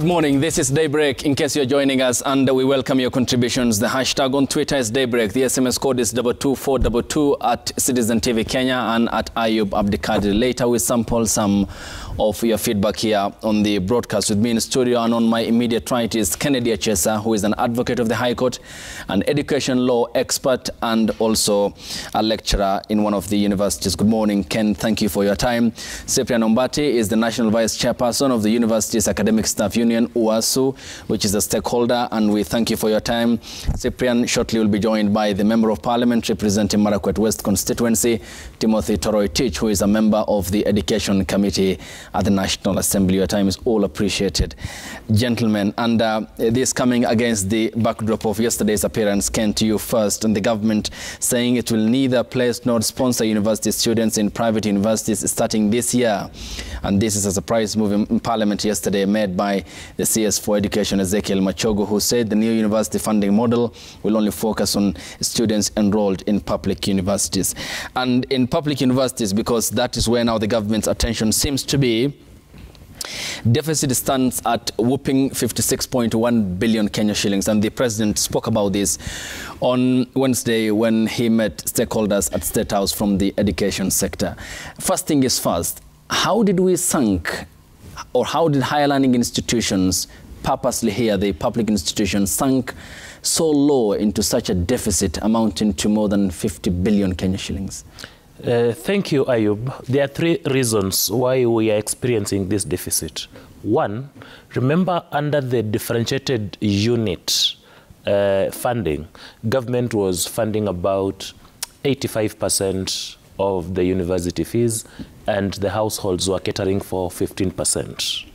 Good morning. This is Daybreak. In case you're joining us, and we welcome your contributions. The hashtag on Twitter is Daybreak. The SMS code is 22422 at Citizen TV Kenya and at Ayub Abdikadir. Later, we sample some of your feedback here on the broadcast. With me in studio and on my immediate right is Kennedy Achesa, who is an advocate of the High Court, an education law expert, and also a lecturer in one of the universities. Good morning, Ken. Thank you for your time. Cyprian Ombati is the National Vice Chairperson of the University's Academic Staff Union, UASU, which is a stakeholder, and we thank you for your time. Cyprian shortly will be joined by the Member of Parliament representing Marakwet West constituency, Timothy Toroitich, who is a member of the Education Committee at the National Assembly. Your time is all appreciated, gentlemen. And this coming against the backdrop of yesterday's appearance, Ken, to you first, and the government saying it will neither place nor sponsor university students in private universities starting this year. And this is a surprise move in Parliament yesterday made by the CS for Education, Ezekiel Machogo, who said the new university funding model will only focus on students enrolled in public universities. And in public universities, because that is where now the government's attention seems to be, deficit stands at whopping 56.1 billion Kenya shillings. And the president spoke about this on Wednesday when he met stakeholders at State House from the education sector. First thing is first, how did we sink, or how did higher learning institutions purposely here, the public institutions, sunk so low into such a deficit amounting to more than 50 billion Kenya shillings? Thank you, Ayub. There are three reasons why we are experiencing this deficit. One, remember under the differentiated unit funding, government was funding about 85% of the university fees, and the households were catering for 15%.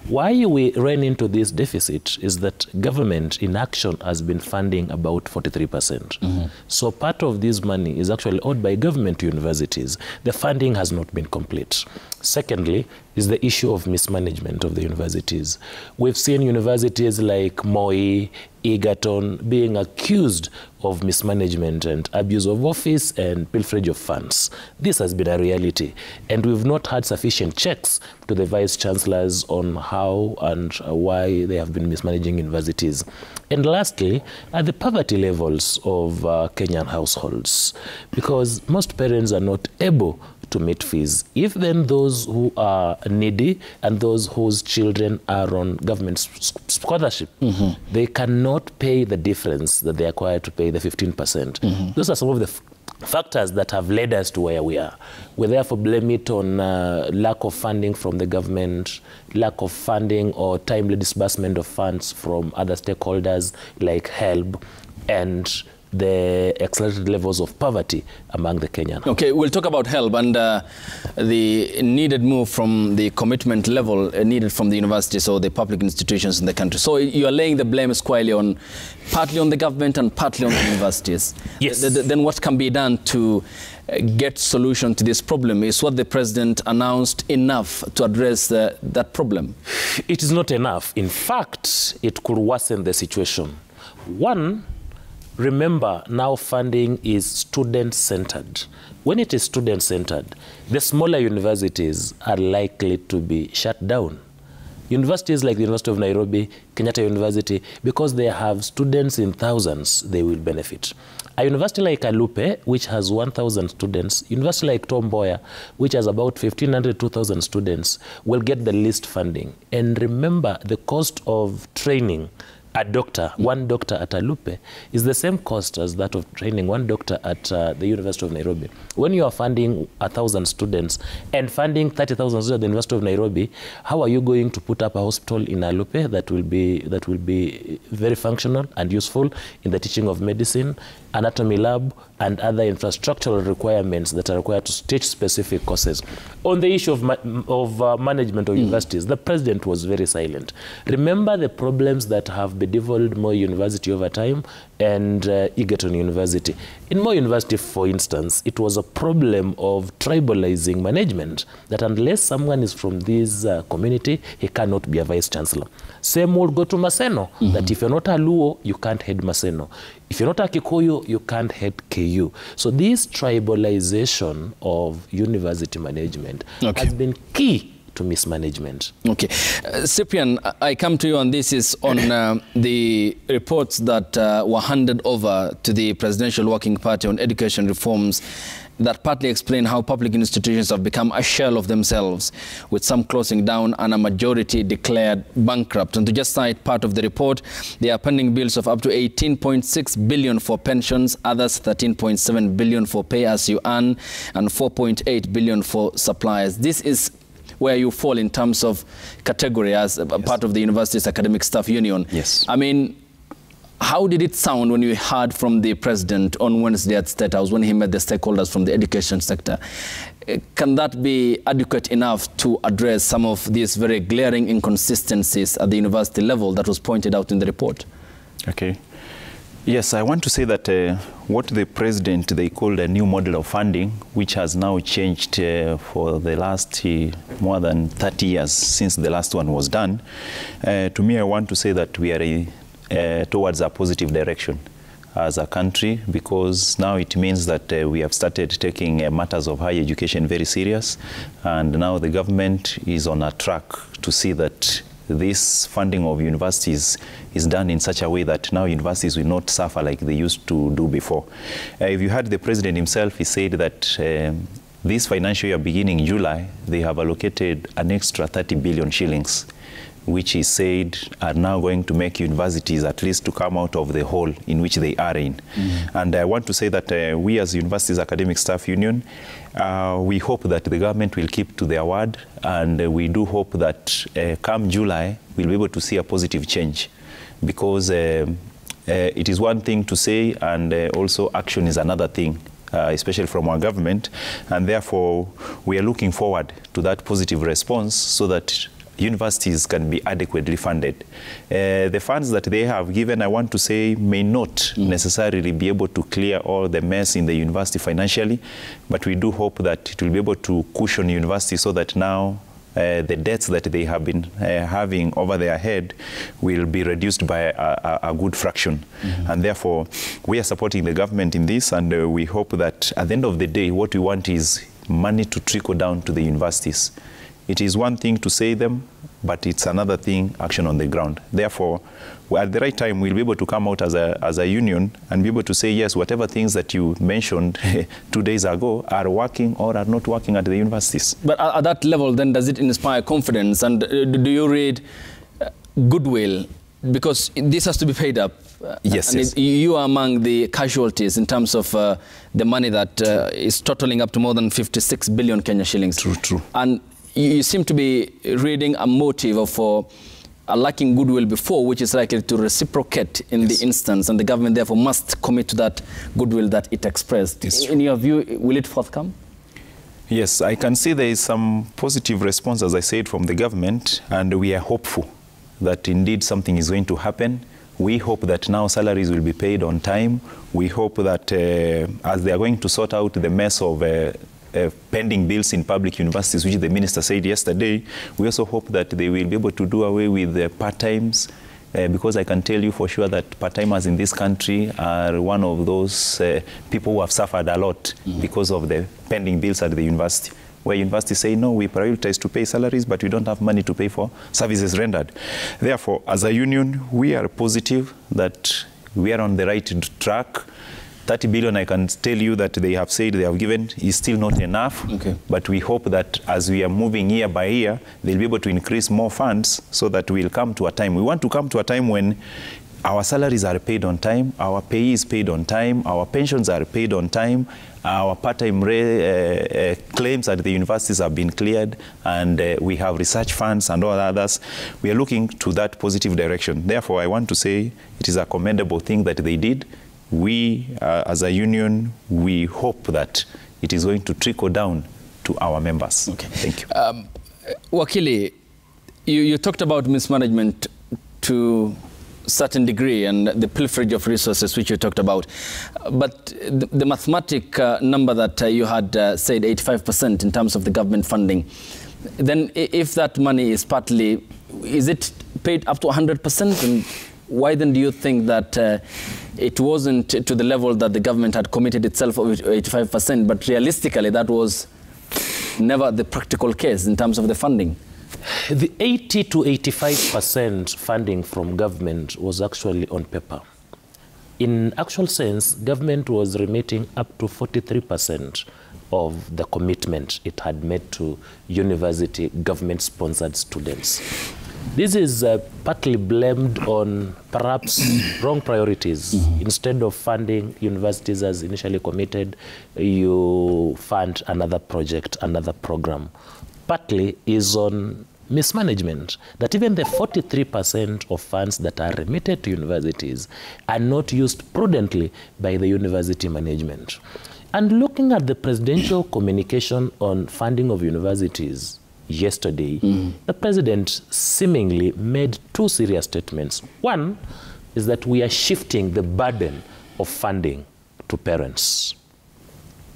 Why we ran into this deficit is that government in action has been funding about 43%. So part of this money is actually owed by government to universities. The funding has not been complete. Secondly, is the issue of mismanagement of the universities. We've seen universities like Moi, Egerton being accused of mismanagement and abuse of office and pilferage of funds. This has been a reality, and we've not had sufficient checks to the vice chancellors on how and why they have been mismanaging universities. And lastly, at the poverty levels of Kenyan households, because most parents are not able to meet fees. If then those who are needy and those whose children are on government scholarship, they cannot pay the difference that they are required to pay, the 15%. Those are some of the factors that have led us to where we are. We therefore blame it on lack of funding from the government, lack of funding or timely disbursement of funds from other stakeholders like HELB, and the accelerated levels of poverty among the Kenyan. Okay, we'll talk about HELB and the needed move from the commitment level needed from the universities or the public institutions in the country. So you are laying the blame squarely on, partly on the government and partly on the universities. Yes. Then what can be done to get solution to this problem? Is what the president announced enough to address that problem? It is not enough. In fact, it could worsen the situation. One, remember, now funding is student-centered. When it is student-centered, the smaller universities are likely to be shut down. Universities like the University of Nairobi, Kenyatta University, because they have students in thousands, they will benefit. A university like Alupe, which has 1,000 students, university like Tom Mboya, which has about 1,500, 2,000 students, will get the least funding. And remember, the cost of training a doctor, one doctor at Alupe, is the same cost as that of training one doctor at the University of Nairobi. When you are funding 1,000 students and funding 30,000 students at the University of Nairobi, how are you going to put up a hospital in Alupe that will be very functional and useful in the teaching of medicine, anatomy lab, and other infrastructural requirements that are required to teach specific courses? On the issue of management of universities, the president was very silent. Remember the problems that have bedeviled Moi University over time and Egerton University. In Moi University, for instance, it was a problem of tribalizing management, that unless someone is from this community, he cannot be a vice chancellor. Same would go to Maseno, that if you're not a Luo, you can't head Maseno. If you're not a Kikuyu, you can't head KU. So this tribalization of university management has been key to mismanagement. Okay. Cyprian, I come to you on this is on the reports that were handed over to the Presidential Working Party on education reforms that partly explain how public institutions have become a shell of themselves, with some closing down and a majority declared bankrupt. And to just cite part of the report, there are pending bills of up to 18.6 billion for pensions, others 13.7 billion for pay as you earn, and 4.8 billion for suppliers. This is where you fall in terms of category as a part of the university's academic staff union. Yes. I mean, how did it sound when you heard from the president on Wednesday at State House when he met the stakeholders from the education sector? Can that be adequate enough to address some of these very glaring inconsistencies at the university level that was pointed out in the report? Okay. Yes, I want to say that what the president, they called a new model of funding, which has now changed for the last more than 30 years since the last one was done. To me, I want to say that we are towards a positive direction as a country, because now it means that we have started taking matters of higher education very serious, and now the government is on a track to see that this funding of universities is done in such a way that now universities will not suffer like they used to do before. If you heard the president himself, he said that this financial year beginning July, they have allocated an extra 30 billion shillings, which he said are now going to make universities at least to come out of the hole in which they are in. And I want to say that we as Universities Academic Staff Union, we hope that the government will keep to their word, and we do hope that come July, we'll be able to see a positive change, because it is one thing to say, and also action is another thing. Especially from our government, and therefore we are looking forward to that positive response so that universities can be adequately funded. The funds that they have given, I want to say, may not necessarily be able to clear all the mess in the university financially, but we do hope that it will be able to cushion universities so that now the debts that they have been having over their head will be reduced by a good fraction. And therefore, we are supporting the government in this, and we hope that at the end of the day, what we want is money to trickle down to the universities. It is one thing to say them, but it's another thing, action on the ground. Therefore, at the right time, we'll be able to come out as a union and be able to say, yes, whatever things that you mentioned 2 days ago are working or are not working at the universities. But at that level, then, does it inspire confidence? And do you read goodwill? Because this has to be paid up. Yes, yes. You are among the casualties in terms of the money that is totaling up to more than 56 billion Kenya shillings. True, true. And you seem to be reading a motive for lacking goodwill before, which is likely to reciprocate in the instance, and the government therefore must commit to that goodwill that it expressed. In your view, will it forthcome? Yes, I can see there is some positive response, as I said, from the government, and we are hopeful that indeed something is going to happen. We hope that now salaries will be paid on time. We hope that as they are going to sort out the mess of pending bills in public universities, which the minister said yesterday, we also hope that they will be able to do away with the part-times, because I can tell you for sure that part-timers in this country are one of those people who have suffered a lot because of the pending bills at the university, where universities say, no, we prioritize to pay salaries, but we don't have money to pay for services rendered. Therefore, as a union, we are positive that we are on the right track. 30 billion, I can tell you that they have said they have given is still not enough. Okay. But we hope that as we are moving year by year, they'll be able to increase more funds so that we'll come to a time. We want to come to a time when our salaries are paid on time, our pay is paid on time, our pensions are paid on time, our part-time claims at the universities have been cleared, and we have research funds and all others. We are looking to that positive direction. Therefore, I want to say it is a commendable thing that they did. We, as a union, we hope that it is going to trickle down to our members. Okay. Thank you. Wakili, you talked about mismanagement to a certain degree and the pilferage of resources, which you talked about. But the mathematic number that you had said, 85% in terms of the government funding, then if that money is partly, is it paid up to 100%? And why then do you think that it wasn't to the level that the government had committed itself of 85%, but realistically that was never the practical case in terms of the funding? The 80 to 85% funding from government was actually on paper. In actual sense, government was remitting up to 43% of the commitment it had made to university government-sponsored students. This is partly blamed on perhaps wrong priorities. Instead of funding universities as initially committed, you fund another project, another program. Partly is on mismanagement, that even the 43% of funds that are remitted to universities are not used prudently by the university management. And looking at the presidential communication on funding of universities yesterday, the president seemingly made two serious statements. One is that we are shifting the burden of funding to parents,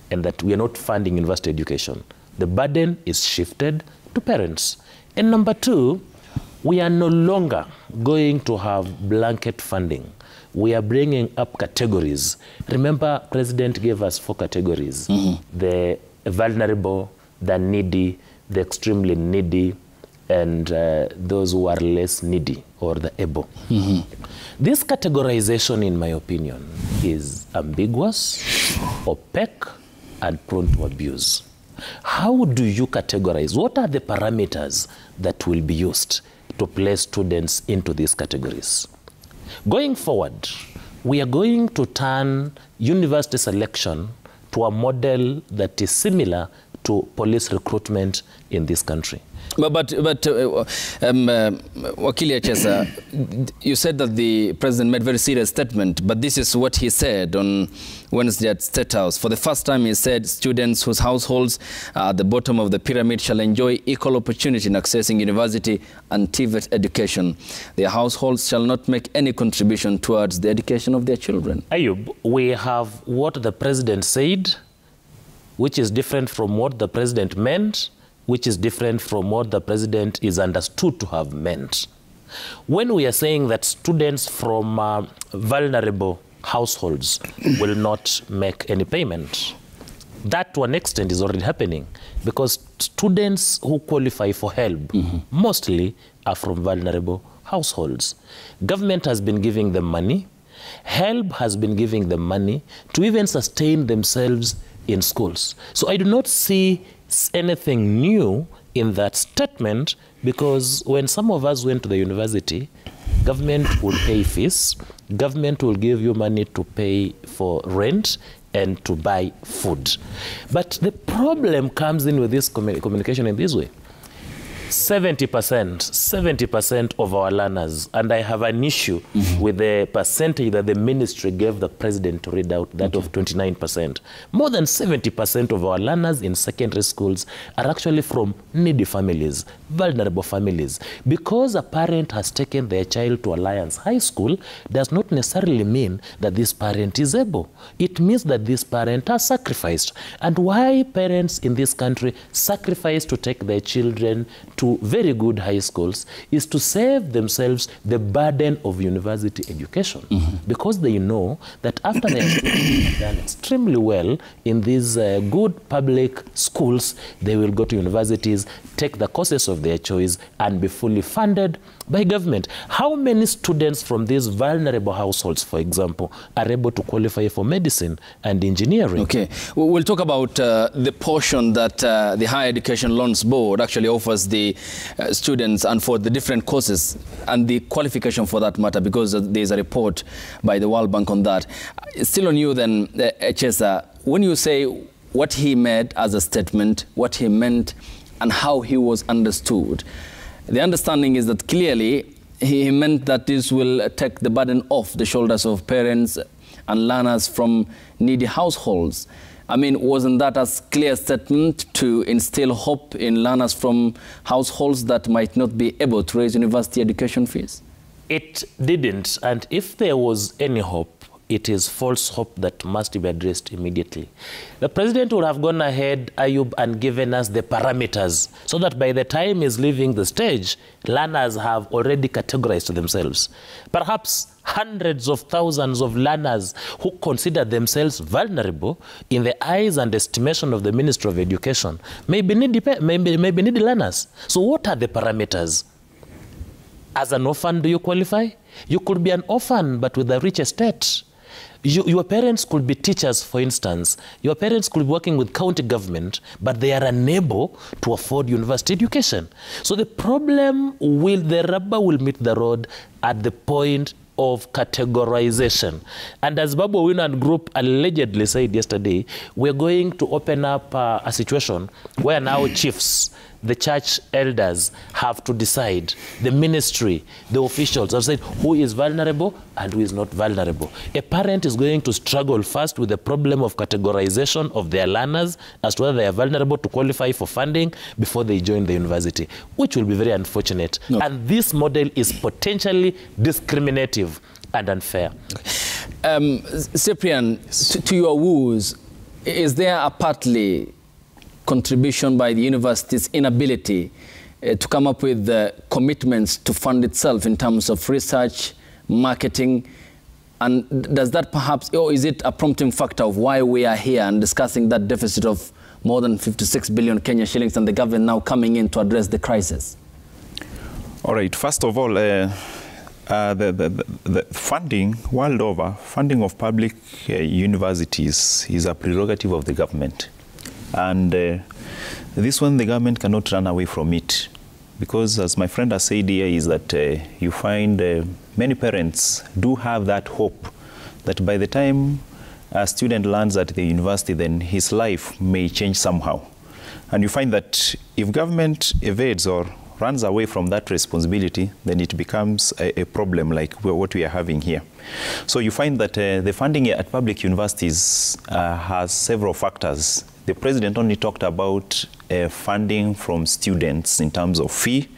and that we are not funding university education. The burden is shifted to parents. And number two, we are no longer going to have blanket funding. We are bringing up categories. Remember, President gave us 4 categories. The vulnerable, the needy, the extremely needy, and those who are less needy, or the able. This categorization, in my opinion, is ambiguous, opaque, and prone to abuse. How do you categorize? What are the parameters that will be used to place students into these categories? Going forward, we are going to turn university selection to a model that is similar to police recruitment in this country. But Wakili Achesa, you said that the president made a very serious statement, but this is what he said on Wednesday at State House. For the first time, he said students whose households are at the bottom of the pyramid shall enjoy equal opportunity in accessing university and TVET education. Their households shall not make any contribution towards the education of their children. Ayub, we have what the president said, which is different from what the president meant, which is different from what the president is understood to have meant. When we are saying that students from vulnerable households will not make any payment, that to an extent is already happening, because students who qualify for help mostly are from vulnerable households. Government has been giving them money. HELB has been giving them money to even sustain themselves in schools. So I do not see anything new in that statement, because when some of us went to the university, government would pay fees, government will give you money to pay for rent and to buy food. But the problem comes in with this communication in this way. 70% of our learners, and I have an issue with the percentage that the ministry gave the president to read out, that of 29%. More than 70% of our learners in secondary schools are actually from needy families, vulnerable families. Because a parent has taken their child to Alliance High School does not necessarily mean that this parent is able. It means that this parent has sacrificed. And why parents in this country sacrifice to take their children to very good high schools is to save themselves the burden of university education, because they know that after they have done extremely well in these good public schools, they will go to universities, take the courses of their choice, and be fully funded by government. How many students from these vulnerable households, for example, are able to qualify for medicine and engineering? Okay, we'll talk about the portion that the Higher Education Loans Board actually offers the students, and for the different courses and the qualification for that matter, because there's a report by the World Bank on that. Still on you then, Achesa, when you say what he made as a statement, what he meant, and how he was understood, the understanding is that clearly he meant that this will take the burden off the shoulders of parents and learners from needy households. I mean, wasn't that a clear statement to instill hope in learners from households that might not be able to raise university education fees? It didn't. And if there was any hope, it is false hope that must be addressed immediately. The president would have gone ahead, Ayub, and given us the parameters so that by the time he's leaving the stage, learners have already categorized themselves. Perhaps hundreds of thousands of learners who consider themselves vulnerable in the eyes and estimation of the Ministry of Education may be needy learners. So what are the parameters? As an orphan, do you qualify? You could be an orphan, but with a rich estate. Your parents could be teachers, for instance. Your parents could be working with county government, but they are unable to afford university education. So the rubber will meet the road at the point of categorization. And as Babu Owino and Group allegedly said yesterday, we're going to open up a situation where now chiefs, the church elders have to decide, the ministry, the officials have said who is vulnerable and who is not vulnerable. A parent is going to struggle first with the problem of categorization of their learners as to whether they are vulnerable to qualify for funding before they join the university, which will be very unfortunate. No. And this model is potentially discriminative and unfair. Cyprian, to your woes, is there a partly contribution by the university's inability to come up with commitments to fund itself in terms of research, marketing, and does that perhaps, or is it a prompting factor of why we are here and discussing that deficit of more than 56 billion Kenya shillings and the government now coming in to address the crisis? All right, first of all, the funding world over, funding of public universities is a prerogative of the government. And this one, the government cannot run away from it. Because as my friend has said here, is that you find many parents do have that hope that by the time a student lands at the university, then his life may change somehow. And you find that if government evades or runs away from that responsibility, then it becomes a problem like what we are having here. So you find that the funding at public universities has several factors. The president only talked about funding from students in terms of fee,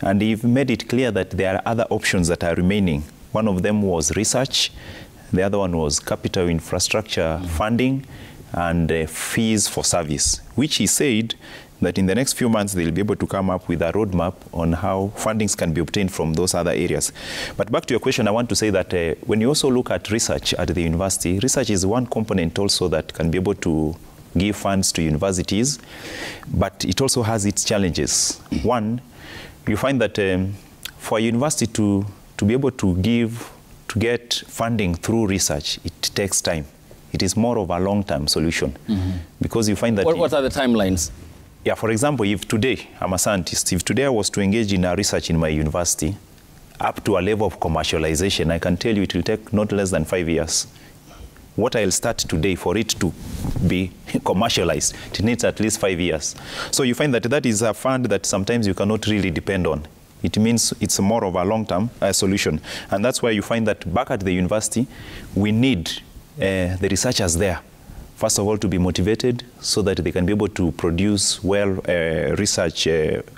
and he made it clear that there are other options that are remaining. One of them was research, the other one was capital infrastructure funding, and fees for service, which he said that in the next few months they'll be able to come up with a roadmap on how fundings can be obtained from those other areas. But back to your question, I want to say that when you also look at research at the university, research is one component also that can be able to give funds to universities, but it also has its challenges. One, you find that for a university to be able to get funding through research, it takes time. It is more of a long-term solution, because you find that... What are the timelines? Yeah, for example, if today, I'm a scientist, if today I was to engage in a research in my university, up to a level of commercialization, I can tell you it will take not less than 5 years. What I'll start today, for it to be commercialized, it needs at least 5 years. So you find that that is a fund that sometimes you cannot really depend on. It means it's more of a long-term solution. And that's why you find that back at the university, we need the researchers there, first of all, to be motivated so that they can be able to produce research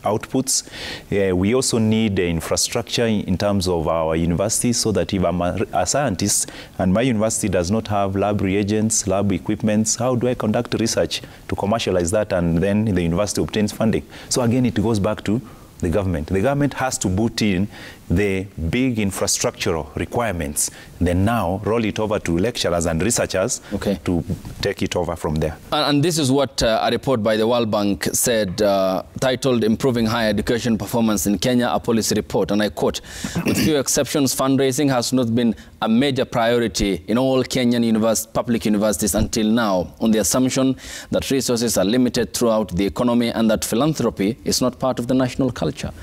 outputs. We also need infrastructure in terms of our university, so that if I'm a scientist and my university does not have lab reagents, lab equipments, how do I conduct research to commercialize that, and then the university obtains funding? So again, it goes back to the government. The government has to put in the big infrastructural requirements, then now roll it over to lecturers and researchers to take it over from there. And this is what a report by the World Bank said, titled Improving Higher Education Performance in Kenya, a Policy Report. And I quote, with few exceptions, fundraising has not been a major priority in all Kenyan public universities until now, on the assumption that resources are limited throughout the economy and that philanthropy is not part of the national culture.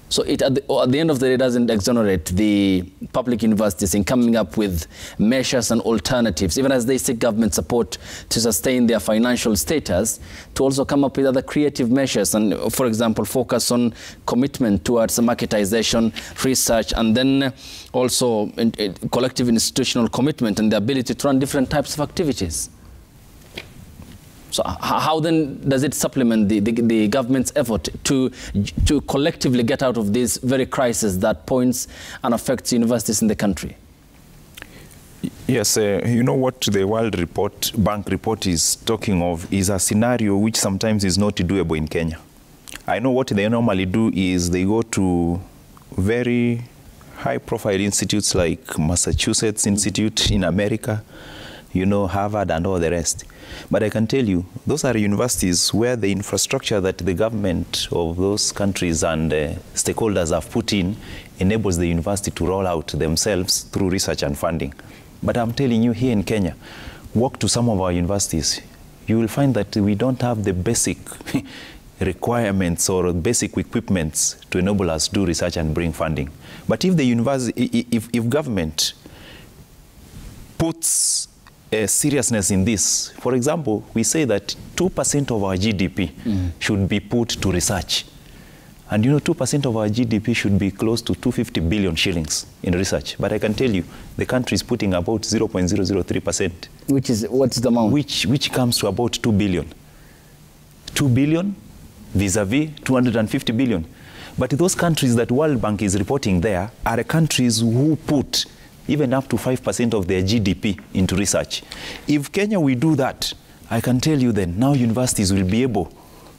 So it, at the end of the day, doesn't exonerate the public universities in coming up with measures and alternatives, even as they seek government support to sustain their financial status, to also come up with other creative measures and, for example, focus on commitment towards marketization, research, and then also collective institutional commitment and the ability to run different types of activities. So how then does it supplement the government's effort to collectively get out of this very crisis that points and affects universities in the country? Yes, you know what the World Bank report is talking of is a scenario which sometimes is not doable in Kenya. I know what they normally do is they go to very high-profile institutes like Massachusetts Institute in America, you know, Harvard and all the rest. But I can tell you, those are universities where the infrastructure that the government of those countries and stakeholders have put in enables the university to roll out themselves through research and funding. But I'm telling you, here in Kenya, walk to some of our universities, you will find that we don't have the basic requirements or basic equipments to enable us to do research and bring funding. But if the university, if government puts a seriousness in this, for example, we say that 2% of our GDP should be put to research. And you know, 2% of our GDP should be close to 250 billion shillings in research. But I can tell you, the country is putting about 0.003%. Which is, what's the amount? Which comes to about 2 billion. 2 billion vis-a-vis 250 billion. But those countries that World Bank is reporting there are countries who put even up to 5% of their GDP into research. If Kenya will do that, I can tell you then, now universities will be able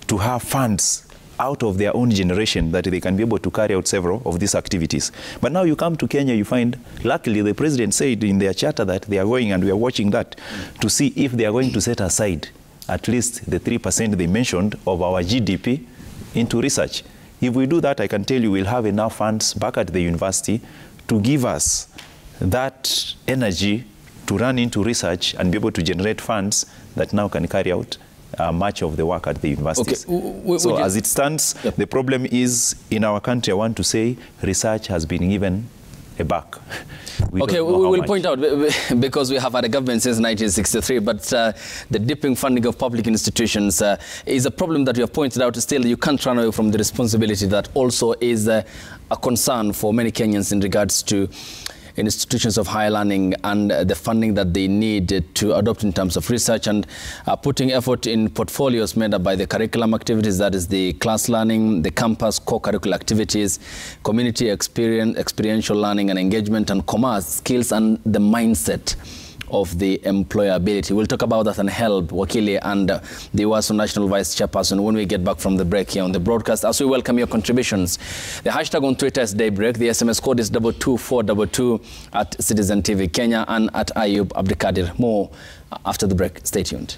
to have funds out of their own generation that they can be able to carry out several of these activities. But now you come to Kenya, you find, luckily the president said in their charter that they are going, and we are watching that, to see if they are going to set aside at least the 3% they mentioned of our GDP into research. If we do that, I can tell you we'll have enough funds back at the university to give us that energy to run into research and be able to generate funds that now can carry out much of the work at the universities. Okay. So as it stands, the problem is in our country, I want to say, research has been given a back. We will point out, because we have had a government since 1963, but the dipping funding of public institutions is a problem that you have pointed out. Still, you can't run away from the responsibility that also is a concern for many Kenyans in regards to institutions of higher learning and the funding that they need to adopt in terms of research and putting effort in portfolios made up by the curriculum activities, that is the class learning, the campus co-curricular activities, community experiential learning and engagement, and commerce skills and the mindset of the employability. We'll talk about that and help Wakili and the WASO National Vice Chairperson when we get back from the break here on the broadcast, as we welcome your contributions. The hashtag on Twitter is Daybreak. The SMS code is 22422 at Citizen TV Kenya and at Ayub Abdikadir. More after the break. Stay tuned.